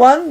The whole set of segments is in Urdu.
1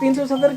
370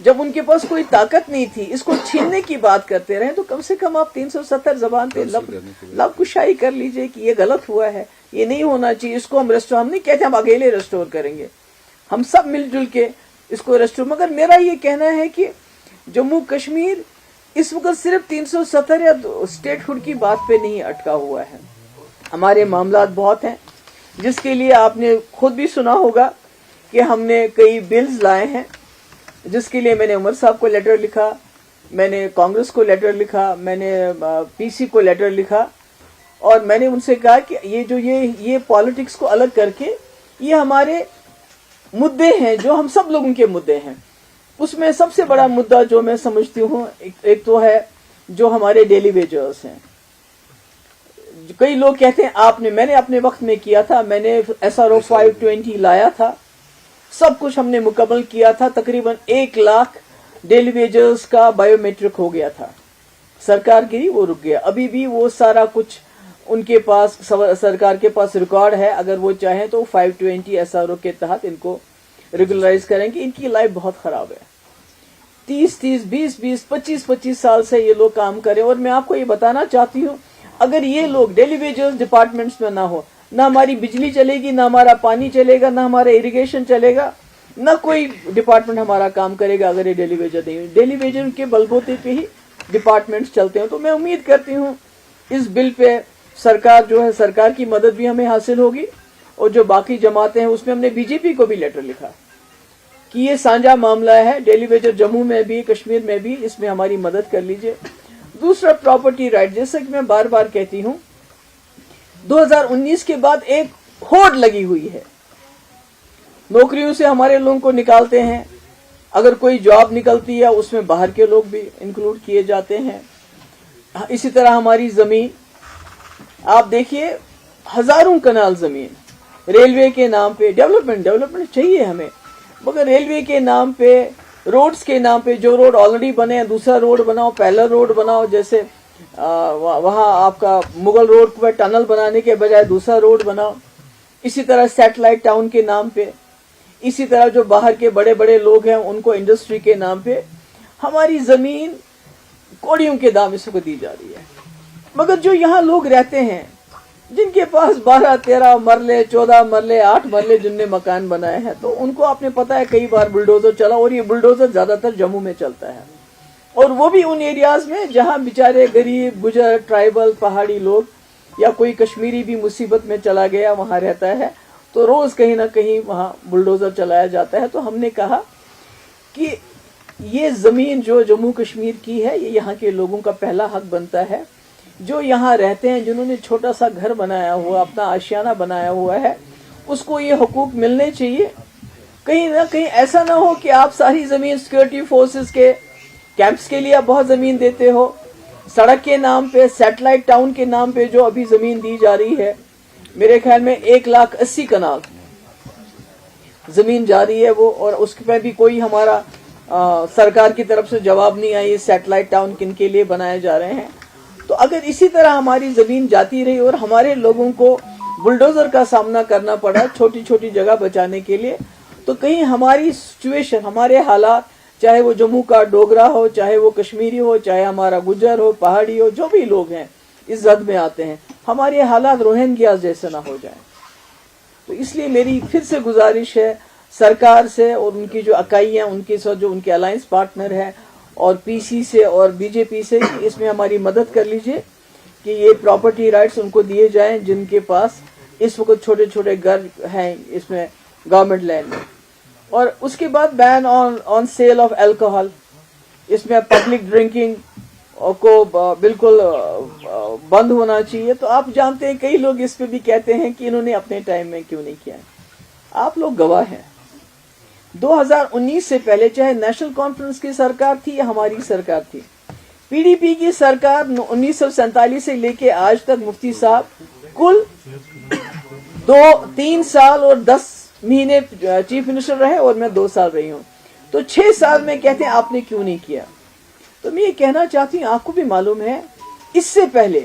جب ان کے پاس کوئی طاقت نہیں تھی اس کو چھیننے کی بات کرتے رہے تو کم سے کم آپ 370 زبان پہ لب کشائی کر لیجئے کہ یہ غلط ہوا ہے، یہ نہیں ہونا چاہیے، اس کو ہم نہیں کہتے ہم اکیلے ریسٹور کریں گے، ہم سب مل جل کے اس کو ریسٹور. مگر میرا یہ کہنا ہے کہ جموں کشمیر اس وقت صرف 370 یا اسٹیٹ ہوڈ کی بات پہ نہیں اٹکا ہوا ہے. ہمارے معاملات بہت ہیں جس کے لیے آپ نے خود بھی سنا ہوگا کہ ہم نے کئی بلز لائے ہیں، جس کے لیے میں نے عمر صاحب کو لیٹر لکھا، میں نے کانگریس کو لیٹر لکھا، میں نے پی سی کو لیٹر لکھا، اور میں نے ان سے کہا کہ یہ پالیٹکس کو الگ کر کے یہ ہمارے مدعے ہیں جو ہم سب لوگوں کے مدعے ہیں. اس میں سب سے بڑا مدعا جو میں سمجھتی ہوں ایک تو ہے جو ہمارے ڈیلی ویجرز ہیں. کئی لوگ کہتے ہیں میں نے اپنے وقت میں کیا تھا، میں نے SRO 520 لایا تھا، سب کچھ ہم نے مکمل کیا تھا، تقریباً 1 لاکھ ڈیلی ویجرز کا بایو میٹرک ہو گیا تھا. سرکار گری، وہ رک گیا. ابھی بھی وہ سارا کچھ ان کے پاس، سرکار کے پاس ریکارڈ ہے. اگر وہ چاہیں تو 520 SRO کے تحت ان کو ریگولرائز کریں گے. ان کی لائف بہت خراب ہے. 30 20 25 سال سے یہ لوگ کام کریں. اور میں آپ کو یہ بتانا چاہتی ہوں اگر یہ لوگ ڈیلی ویجرز ڈپارٹمنٹس میں نہ ہو، نہ ہماری بجلی چلے گی، نہ ہمارا پانی چلے گا، نہ ہمارا اریگیشن چلے گا، نہ کوئی ڈپارٹمنٹ ہمارا کام کرے گا اگر یہ ڈیلی ویجر نہیں. ڈیلی ویجر کے بلبوتے پہ ہی ڈپارٹمنٹس چلتے ہیں. تو میں امید کرتی ہوں اس بل پہ سرکار کی مدد بھی ہمیں حاصل ہوگی. اور جو باقی جماعتیں ہیں اس میں ہم نے BJP کو بھی لیٹر لکھا کہ یہ سانجھا معاملہ ہے، ڈیلی ویجر جموں میں بھی کشمیر میں بھی، اس میں ہماری مدد کر لیجئے. دوسرا پراپرٹی رائٹ، جیسا کہ میں بار بار کہتی ہوں 2019 کے بعد ایک ہوڑ لگی ہوئی ہے. نوکریوں سے ہمارے لوگوں کو نکالتے ہیں، اگر کوئی جاب نکلتی ہے اس میں باہر کے لوگ بھی انکلوڈ کیے جاتے ہیں. اسی طرح ہماری زمین آپ دیکھیے، ہزاروں کنال زمین ریلوے کے نام پہ، ڈیولپمنٹ چاہیے ہمیں، مگر ریلوے کے نام پہ، روڈز کے نام پہ، جو روڈ آلریڈی بنے ہیں دوسرا روڈ بناؤ، پیرلل روڈ بناؤ. جیسے وہاں آپ کا مغل روڈ پہ ٹنل بنانے کے بجائے دوسرا روڈ بناؤ. اسی طرح سیٹلائٹ ٹاؤن کے نام پہ، اسی طرح جو باہر کے بڑے بڑے لوگ ہیں ان کو انڈسٹری کے نام پہ ہماری زمین کوڑیوں کے دام اس کو دی جا رہی ہے. مگر جو یہاں لوگ رہتے ہیں جن کے پاس 12 13 مرلے 14 مرلے 8 مرلے جن نے مکان بنائے ہیں، تو ان کو آپ نے پتا ہے کئی بار بلڈوزر چلا، اور یہ بلڈوزر زیادہ تر جموں میں چلتا ہے، اور وہ بھی ان ایریاز میں جہاں بیچارے غریب گجر ٹرائبل پہاڑی لوگ یا کوئی کشمیری بھی مصیبت میں چلا گیا وہاں رہتا ہے، تو روز کہیں نہ کہیں وہاں بلڈوزر چلایا جاتا ہے. تو ہم نے کہا کہ یہ زمین جو جموں کشمیر کی ہے یہ یہاں کے لوگوں کا پہلا حق بنتا ہے. جو یہاں رہتے ہیں، جنہوں نے چھوٹا سا گھر بنایا ہوا، اپنا آشیانہ بنایا ہوا ہے، اس کو یہ حقوق ملنے چاہیے. کہیں نہ کہیں ایسا نہ ہو کہ آپ ساری زمین سیکورٹی فورسز کے کیمپس کے لیے آپ بہت زمین دیتے ہو، سڑک کے نام پہ، سیٹلائٹ ٹاؤن کے نام پہ جو ابھی زمین دی جا رہی ہے، میرے خیال میں 1,80,000 کنال زمین جا رہی ہے وہ، اور اس پہ بھی کوئی ہمارا سرکار کی طرف سے جواب نہیں آئی سیٹلائٹ ٹاؤن کن کے لیے بنائے جا رہے ہیں. تو اگر اسی طرح ہماری زمین جاتی رہی اور ہمارے لوگوں کو بلڈوزر کا سامنا کرنا پڑا چھوٹی چھوٹی جگہ بچانے کے لیے، تو کہیں ہماری سچویشن، ہمارے حالات، چاہے وہ جموں کا ڈوگرا ہو، چاہے وہ کشمیری ہو، چاہے ہمارا گجر ہو، پہاڑی ہو، جو بھی لوگ ہیں اس زد میں آتے ہیں، ہمارے حالات روہنگیا جیسے نہ ہو جائیں. تو اس لیے میری پھر سے گزارش ہے سرکار سے اور ان کی جو اکائیاں، ان کے ساتھ جو ان کے الائنس پارٹنر ہیں، اور PC سے اور BJP سے، اس میں ہماری مدد کر لیجئے کہ یہ پراپرٹی رائٹس ان کو دیے جائیں جن کے پاس اس وقت چھوٹے چھوٹے گھر ہیں اس میں گورنمنٹ لینڈ میں. اور اس کے بعد بین آن سیل آف الکوہل، اس میں پبلک ڈرنکنگ کو بالکل بند ہونا چاہیے. تو آپ جانتے ہیں کئی لوگ اس پہ بھی کہتے ہیں کہ انہوں نے اپنے ٹائم میں کیوں نہیں کیا. آپ لوگ گواہ ہیں 2019 سے پہلے چاہے نیشنل کانفرنس کی سرکار تھی یا ہماری سرکار تھی، PDP کی سرکار 1947 سے لے کے آج تک مفتی صاحب کل 3 سال اور 10 مہینے چیف منسٹر رہے، اور میں 2 سال رہی ہوں. تو 6 سال میں کہتے ہیں آپ نے کیوں نہیں کیا. تو میں یہ کہنا چاہتی ہوں، آپ کو بھی معلوم ہے اس سے پہلے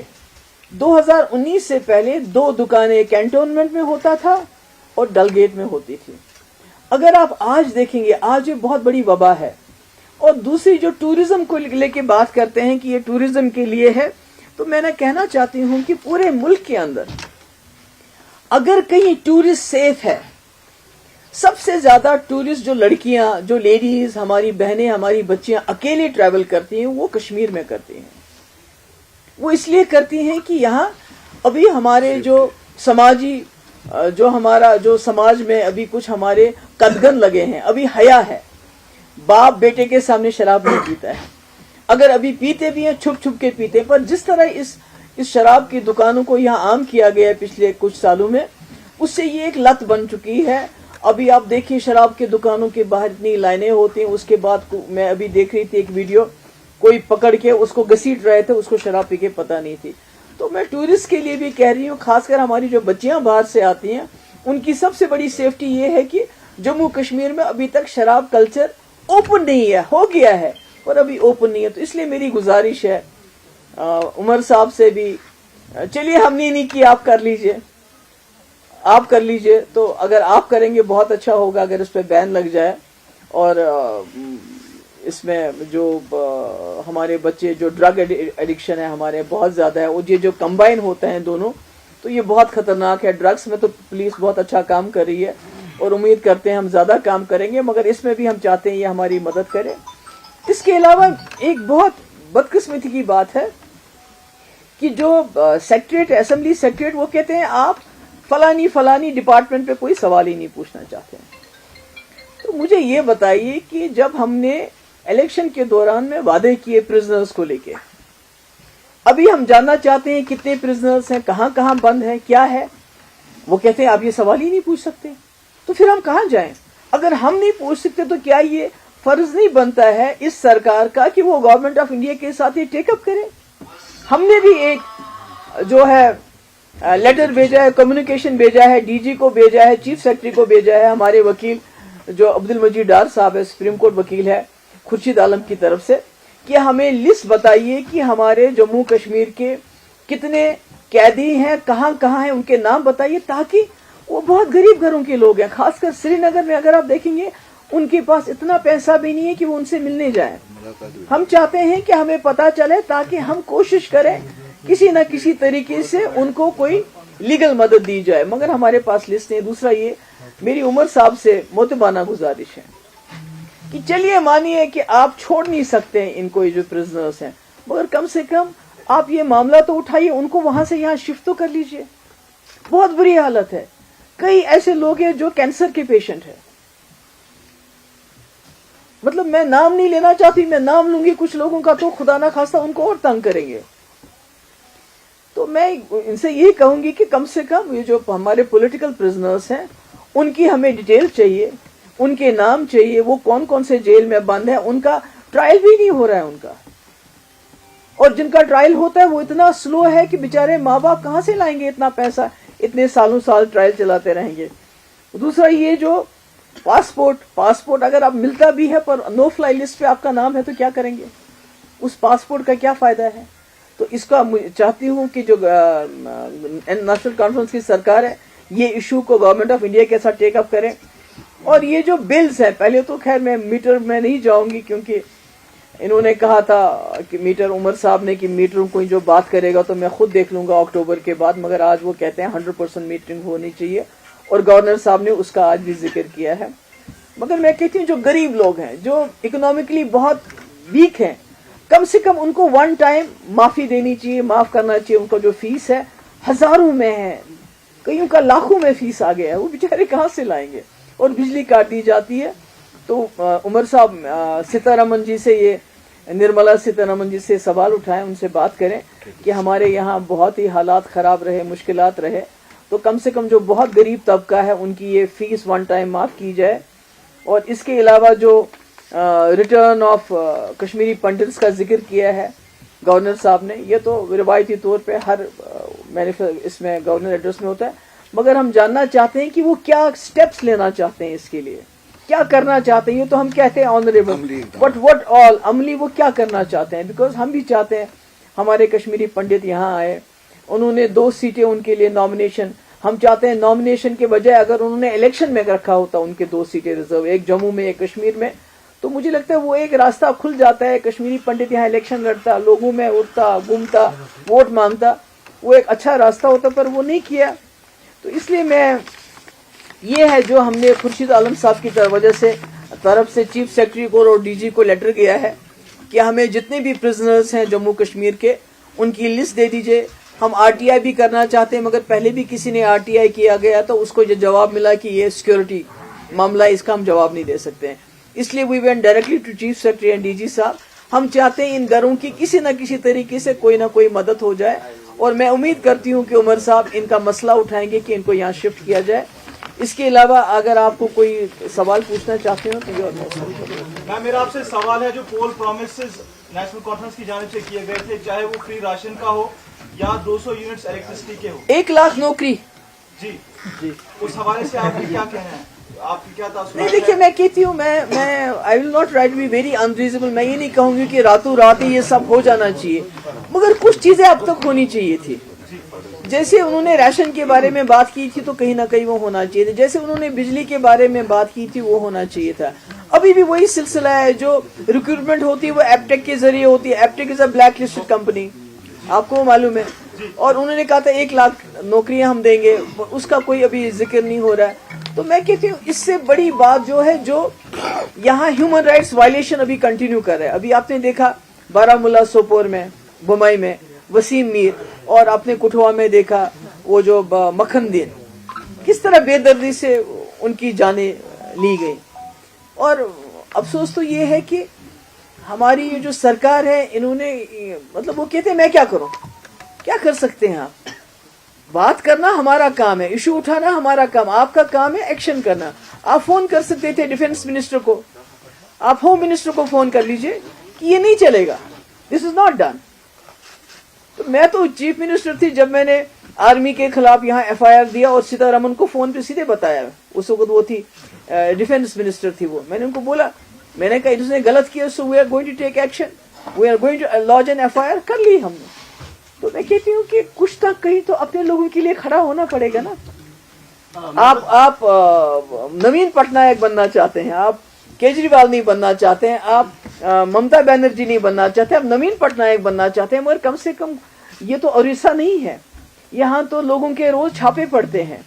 2019 سے پہلے 2 دکانیں کینٹونمنٹ میں ہوتا تھا اور ڈل گیٹ میں ہوتی تھی. اگر آپ آج دیکھیں گے، آج یہ بہت بڑی وبا ہے. اور دوسری جو ٹورزم کو لے کے بات کرتے ہیں کہ یہ ٹورزم کے لیے ہے، تو میں کہنا چاہتی ہوں کہ پورے ملک کے اندر اگر کہیں ٹورسٹ سیف ہے، سب سے زیادہ ٹورسٹ جو لڑکیاں، جو لیڈیز، ہماری بہنیں، ہماری بچیاں اکیلے ٹریول کرتی ہیں، وہ کشمیر میں کرتی ہیں۔ وہ اس لیے کرتی ہیں کہ یہاں ابھی ہمارے جو سماجی جو سماج میں ابھی کچھ ہمارے قدغن لگے ہیں، ابھی حیا ہے، باپ بیٹے کے سامنے شراب نہیں پیتا ہے، اگر ابھی پیتے بھی ہیں چھپ چھپ کے پیتے ہیں، پر جس طرح اس شراب کی دکانوں کو یہاں عام کیا گیا ہے پچھلے کچھ سالوں میں، اس سے یہ ایک لت بن چکی ہے۔ ابھی آپ دیکھیے شراب کی دکانوں کے باہر اتنی لائنیں ہوتی ہیں، اس کے بعد میں ابھی دیکھ رہی تھی ایک ویڈیو، کوئی پکڑ کے اس کو گھسیٹ رہے تھے، اس کو شراب پی کے پتہ نہیں تھی۔ تو میں ٹورسٹ کے لیے بھی کہہ رہی ہوں، خاص کر ہماری جو بچیاں باہر سے آتی ہیں، ان کی سب سے بڑی سیفٹی یہ ہے کہ جموں کشمیر میں ابھی تک شراب کلچر اوپن نہیں ہے، ہو گیا ہے پر ابھی اوپن نہیں ہے۔ تو اس لیے میری گزارش ہے عمر صاحب سے بھی، چلیے ہم نے نہیں کی، آپ کر لیجئے، آپ کر لیجئے، تو اگر آپ کریں گے بہت اچھا ہوگا اگر اس پہ بین لگ جائے، اور اس میں جو ہمارے بچے جو ڈرگ ایڈکشن ہے ہمارے بہت زیادہ ہے، اور یہ جو کمبائن ہوتے ہیں دونوں، تو یہ بہت خطرناک ہے۔ ڈرگس میں تو پولیس بہت اچھا کام کر رہی ہے اور امید کرتے ہیں ہم زیادہ کام کریں گے، مگر اس میں بھی ہم چاہتے ہیں یہ ہماری مدد کرے۔ اس کے علاوہ ایک بہت بدقسمتی کی بات ہے کہ جو سیکریٹریٹ، اسمبلی سیکریٹریٹ، وہ کہتے ہیں آپ فلانی ڈپارٹمنٹ پہ کوئی سوال ہی نہیں پوچھنا چاہتے ہیں۔ تو مجھے یہ بتائیے کہ جب ہم نے الیکشن کے دوران میں وعدے کیے پرزنرز کو لے کے، ابھی ہم جاننا چاہتے ہیں کتنے پرزنرز ہیں، کہاں کہاں بند ہیں، کیا ہے، وہ کہتے ہیں آپ یہ سوال ہی نہیں پوچھ سکتے، تو پھر ہم کہاں جائیں؟ اگر ہم نہیں پوچھ سکتے تو کیا یہ فرض نہیں بنتا ہے اس سرکار کا کہ وہ گورنمنٹ آف انڈیا کے ساتھ یہ ٹیک اپ کرے؟ ہم نے بھی ایک جو ہے لیٹر بھیجا ہے، کمیونیکیشن بھیجا ہے، ڈی جی کو بھیجا ہے، چیف سیکرٹری کو بھیجا ہے، ہمارے وکیل جو عبد المجید ڈار صاحب ہے، سپریم کورٹ وکیل ہے، خورشید عالم کی طرف سے، کہ ہمیں لسٹ بتائیے کہ ہمارے جموں کشمیر کے کتنے قیدی ہیں، کہاں کہاں ہیں، ان کے نام بتائیے، تاکہ وہ بہت غریب گھروں کے لوگ ہیں، خاص کر سری نگر میں اگر آپ دیکھیں گے ان کے پاس اتنا پیسہ بھی نہیں ہے کہ وہ ان سے ملنے جائیں۔ ہم چاہتے ہیں کہ ہمیں پتا چلے تاکہ ہم کوشش کریں کسی نہ کسی طریقے سے ان کو کوئی لیگل مدد دی جائے، مگر ہمارے پاس لسٹ نہیں۔ دوسرا یہ میری عمر صاحب سے معتبانہ گزارش ہے کہ چلیے مانیے کہ آپ چھوڑ نہیں سکتے ہیں ان کو، یہ جو پرزنرز ہیں، مگر کم سے کم آپ یہ معاملہ تو اٹھائیے، ان کو وہاں سے یہاں شفٹ تو کر لیجئے۔ بہت بری حالت ہے، کئی ایسے لوگ ہیں جو کینسر کے پیشنٹ ہیں، مطلب میں نام نہیں لینا چاہتی، میں نام لوں گی کچھ لوگوں کا تو خدا نہ خواستہ ان کو اور تنگ کریں گے۔ تو میں ان سے یہی کہوں گی کہ کم سے کم یہ جو ہمارے پولیٹیکل پرزنرز ہیں ان کی ہمیں ڈیٹیل چاہیے، ان کے نام چاہیے، وہ کون کون سے جیل میں بند ہیں، ان کا ٹرائل بھی نہیں ہو رہا ہے ان کا، اور جن کا ٹرائل ہوتا ہے وہ اتنا سلو ہے کہ بیچارے ماں باپ کہاں سے لائیں گے اتنا پیسہ، اتنے سالوں سال ٹرائل چلاتے رہیں گے۔ دوسرا یہ جو پاسپورٹ اگر آپ ملتا بھی ہے پر نو فلائی لسٹ پہ آپ کا نام ہے تو کیا کریں گے؟ اس پاسپورٹ کا کیا فائدہ ہے؟ تو اس کا چاہتی ہوں کہ جو نیشنل کانفرنس کی سرکار ہے یہ ایشو کو گورنمنٹ آف انڈیا کے ساتھ ٹیک اپ کریں۔ اور یہ جو بلز ہیں، پہلے تو خیر میں میٹر میں نہیں جاؤں گی کیونکہ انہوں نے کہا تھا کہ میٹر، عمر صاحب نے، کہ میٹروں کو جو بات کرے گا تو میں خود دیکھ لوں گا اکتوبر کے بعد، مگر آج وہ کہتے ہیں 100% میٹرنگ ہونی چاہیے، اور گورنر صاحب نے اس کا آج بھی ذکر کیا ہے۔ مگر میں کہتی ہوں جو غریب لوگ ہیں، جو اکنامکلی بہت ویک ہیں، کم سے کم ان کو ون ٹائم معافی دینی چاہیے، معاف کرنا چاہیے۔ ان کا جو فیس ہے ہزاروں میں ہے، کئیوں کا لاکھوں میں فیس آ گیا ہے، وہ بیچارے کہاں سے لائیں گے؟ اور بجلی کاٹ دی جاتی ہے۔ تو عمر صاحب سیتارمن جی سے، یہ نرملا سیتارمن جی سے سوال اٹھائیں، ان سے بات کریں کہ ہمارے یہاں بہت ہی حالات خراب رہے، مشکلات رہے، تو کم سے کم جو بہت غریب طبقہ ہے ان کی یہ فیس ون ٹائم معاف کی جائے۔ اور اس کے علاوہ جو ریٹرن آف کشمیری پنڈتس کا ذکر کیا ہے گورنر صاحب نے، یہ تو روایتی طور پہ ہر اس میں گورنر ایڈریس میں ہوتا ہے، مگر ہم جاننا چاہتے ہیں کہ وہ کیا سٹیپس لینا چاہتے ہیں، اس کے لیے کیا کرنا چاہتے ہیں۔ یہ تو ہم کہتے ہیں آنریبل، بٹ وٹ آل عملی وہ کیا کرنا چاہتے ہیں؟ بیکاز ہم بھی چاہتے ہیں ہمارے کشمیری پنڈت یہاں آئے، انہوں نے 2 سیٹیں ان کے لیے نامینیشن، ہم چاہتے ہیں نامینیشن کے بجائے اگر انہوں نے الیکشن میں رکھا ہوتا ان کے 2 سیٹیں ریزرو، ایک جموں میں ایک کشمیر میں، تو مجھے لگتا ہے وہ ایک راستہ کھل جاتا ہے. کشمیری پنڈت یہاں الیکشن لڑتا, لوگوں میں اٹھتا گھومتا, ووٹ مانگتا, وہ ایک اچھا راستہ ہوتا, پر وہ نہیں کیا. تو اس لیے میں یہ ہے جو ہم نے خورشید عالم صاحب کی وجہ سے طرف سے چیف سیکرٹری کو اور ڈی جی کو لیٹر کیا ہے کہ ہمیں جتنے بھی پرزنرز ہیں جموں کشمیر کے ان کی لسٹ دے دیجئے. ہم آر ٹی آئی بھی کرنا چاہتے ہیں, مگر پہلے بھی کسی نے آر ٹی آئی کیا گیا تو اس کو یہ جواب ملا کہ یہ سیکورٹی معاملہ, اس کا ہم جواب نہیں دے سکتے ہیں. اس لیے we went directly to chief secretary and D G صاحب. ہم چاہتے ہیں ان گھروں کی کسی نہ کسی طریقے سے کوئی نہ کوئی مدد ہو جائے, اور میں امید کرتی ہوں کہ عمر صاحب ان کا مسئلہ اٹھائیں گے کہ ان کو یہاں شفٹ کیا جائے. اس کے علاوہ اگر آپ کو کوئی سوال پوچھنا چاہتے ہو تو میرا آپ سے سوال ہے, جو پول پرومسز نیشنل کانفرنس کی جانب سے کیے گئے تھے, چاہے وہ فری راشن کا ہو یا 200 یونٹس الیکٹریسٹی کے ہو, 1,00,000 نوکری, جی اس حوالے سے آپ کا کیا کہنا ہے, آپ کی کیا تاثر؟ نہیں دیکھیے, میں کہتی ہوں میں I will not try to be very unreasonable. میں یہ نہیں کہوں گی کہ راتوں رات ہی یہ سب ہو جانا چاہیے, مگر کچھ چیزیں اب تک ہونی چاہیے تھی. جیسے انہوں نے ریشن کے بارے میں بات کی تھی تو کہیں نہ کہیں وہ ہونا چاہیے تھا. جیسے انہوں نے بجلی کے بارے میں بات کی تھی وہ ہونا چاہیے تھا. ابھی بھی وہی سلسلہ ہے, جو ریکروٹمنٹ ہوتی ہے وہ ایپٹیک کے ذریعے ہوتی ہے. ایپٹیک از اے بلیک لسٹڈ کمپنی, آپ کو معلوم ہے, اور انہوں نے کہا تھا 1,00,000 نوکریاں ہم دیں گے, اس کا کوئی ابھی ذکر نہیں ہو رہا ہے. تو میں کہتی ہوں اس سے بڑی بات جو ہے, جو یہاں ہیومن رائٹس وائلیشن ابھی کنٹینیو کر رہا ہے. ابھی آپ نے دیکھا بارامولہ, سوپور میں, بمائی میں وسیم میر, اور اپنے کٹھوا میں دیکھا وہ جو مکھن دین, کس طرح بے دردی سے ان کی جانیں لی گئی. اور افسوس تو یہ ہے کہ ہماری یہ جو سرکار ہے, انہوں نے مطلب وہ کہتے ہیں میں کیا کروں, کیا کر سکتے ہیں آپ؟ بات کرنا ہمارا کام ہے, ایشو اٹھانا ہمارا کام, آپ کا کام ہے ایکشن کرنا. آپ فون کر سکتے تھے ڈیفنس منسٹر کو, آپ ہوم منسٹر کو فون کر لیجئے کہ یہ نہیں چلے گا, دس از ناٹ ڈن. تو میں تو چیف منسٹر تھی جب میں نے آرمی کے خلاف یہاں ایف آئی آر دیا, اور سیتا رمن کو فون پہ سیدھے بتایا. اس وقت وہ تھی ڈیفنس منسٹر تھی وہ. میں نے ان کو بولا, میں نے کہا اس نے غلط کیا, so we are going to take action, we are going to launch an F I R. کر لی ہم نے. تو میں کہتی ہوں کہ کچھ تک کہیں تو اپنے لوگوں کے لیے کھڑا ہونا پڑے گا نا. آپ نوین پٹنائک بننا چاہتے ہیں, آپ کیجریوال نہیں بننا چاہتے ہیں, آپ ممتا بینرجی نہیں بننا چاہتے, آپ نوین پٹنائک بننا چاہتے ہیں, مگر کم سے کم یہ تو اڑیسہ نہیں ہے. یہاں تو لوگوں کے روز چھاپے پڑتے ہیں.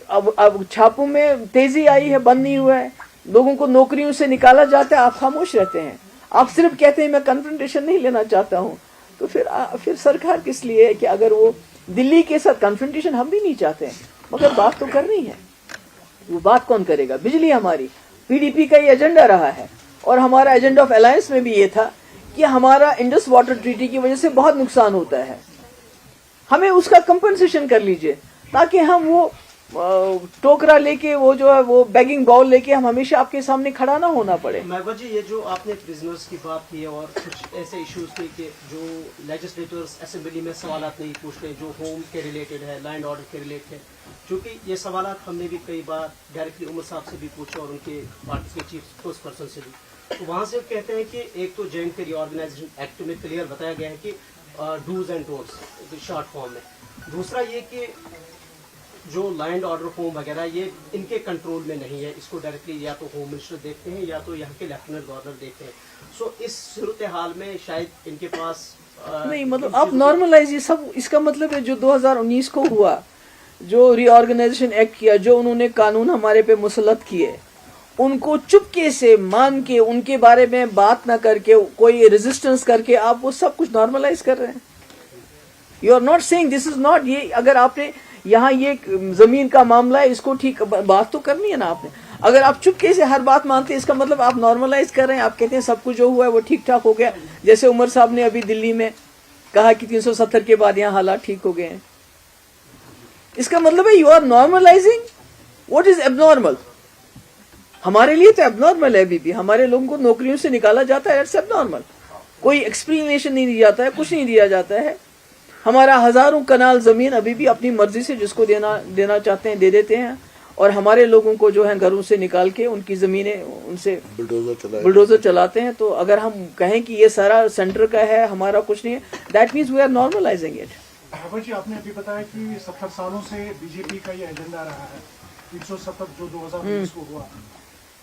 اب چھاپوں میں تیزی آئی ہے, بند نہیں ہوا ہے. لوگوں کو نوکریوں سے نکالا جاتا ہے, آپ خاموش رہتے ہیں. آپ صرف کہتے ہیں میں کنفرنٹیشن نہیں لینا چاہتا ہوں. تو پھر سرکار کس لیے ہے کہ اگر وہ دلی کے ساتھ کنفرنٹیشن ہم بھی نہیں چاہتے ہیں, مگر بات تو کرنی ہے. وہ بات کون کرے گا؟ بجلی ہماری پی ڈی پی کا یہ ایجنڈا رہا ہے, اور ہمارا ایجنڈا آف الائنس میں بھی یہ تھا کہ ہمارا انڈس واٹر ٹریٹی کی وجہ سے بہت نقصان ہوتا ہے, ہمیں اس کا کمپنسیشن کر لیجئے, تاکہ ہم وہ ٹوکرا لے کے, وہ جو ہے وہ بیگنگ باؤل لے کے ہم ہمیشہ آپ کے سامنے کھڑا نہ ہونا پڑے. محبوبہ جی, یہ جو آپ نے پرزنرز کی بات کی ہے, اور کچھ ایسے ایشوز تھے کہ جو لیجسلیٹرز اسمبلی میں سوالات نہیں پوچھتے, جو ہوم کے ریلیٹڈ ہے, لینڈ آرڈر کے ریلیٹڈ ہے, چونکہ یہ سوالات ہم نے بھی کئی بار ڈائریکٹلی عمر صاحب سے بھی پوچھے, اور ان کے پارٹی کے چیف اسپوکس پرسن سے بھی. تو وہاں سے کہتے ہیں کہ ایک تو جے اینڈ کے ری آرگنائزیشن ایکٹ میں کلیئر بتایا گیا ہے کہ dos and don'ts short form میں. دوسرا یہ کہ جو لینڈ آرڈر ہوم وغیرہ یہ ان کے کنٹرول میں نہیں ہے, اس کو ڈائریکٹلی یا تو ہوم منسٹر دیکھتے ہیں یا تو یہاں کے لیفٹیننٹ گورنر دیکھتے ہیں. سو اس صورتحال میں شاید ان کے پاس نہیں, مطلب آپ نارملائز, یہ سب اس کا مطلب ہے جو 2019 کو ہوا, جو ری آرگنائزیشن ایکٹ کیا, جو انہوں نے قانون ہمارے پہ مسلط کیے, ان کو چپکے سے مان کے, ان کے بارے میں بات نہ کر کے, کوئی ریزسٹنس کر کے آپ وہ سب کچھ نارملائز کر رہے ہیں. You are not seeing this is not, یہ اگر آپ نے یہاں یہ زمین کا معاملہ ہے, اس کو ٹھیک بات تو کرنی ہے نا آپ نے. اگر آپ چپکے سے ہر بات مانتے ہیں, اس کا مطلب آپ نارملائز کر رہے ہیں, آپ کہتے ہیں سب کچھ جو ہوا ہے وہ ٹھیک ٹھاک ہو گیا. جیسے عمر صاحب نے ابھی دلی میں کہا کہ 370 کے بعد یہاں حالات ٹھیک ہو گئے ہیں. اس کا مطلب ہے you are normalising what is abnormal. ہمارے لیے تو اب نارمل ہے, ابھی بھی ہمارے لوگوں کو نوکریوں سے نکالا جاتا ہے, اٹس اب نارمل. کوئی ایکسپلینیشن نہیں دیا جاتا ہے, کچھ نہیں دیا جاتا ہے. ہمارا ہزاروں کنال زمین ابھی بھی اپنی مرضی سے جس کو دینا چاہتے ہیں دے دیتے ہیں, اور ہمارے لوگوں کو جو ہے گھروں سے نکال کے ان کی زمینیں ان سے بلڈوزر چلاتے ہیں. تو اگر ہم کہیں کہ یہ سارا سینٹر کا ہے, ہمارا کچھ نہیں ہے, that means we are normalising it. جی, آپ نے ابھی بتایا کہ 70 سالوں سے بی جے پی کا یہ ایجنڈا رہا ہے, 370 جو 2019 کو ہوا.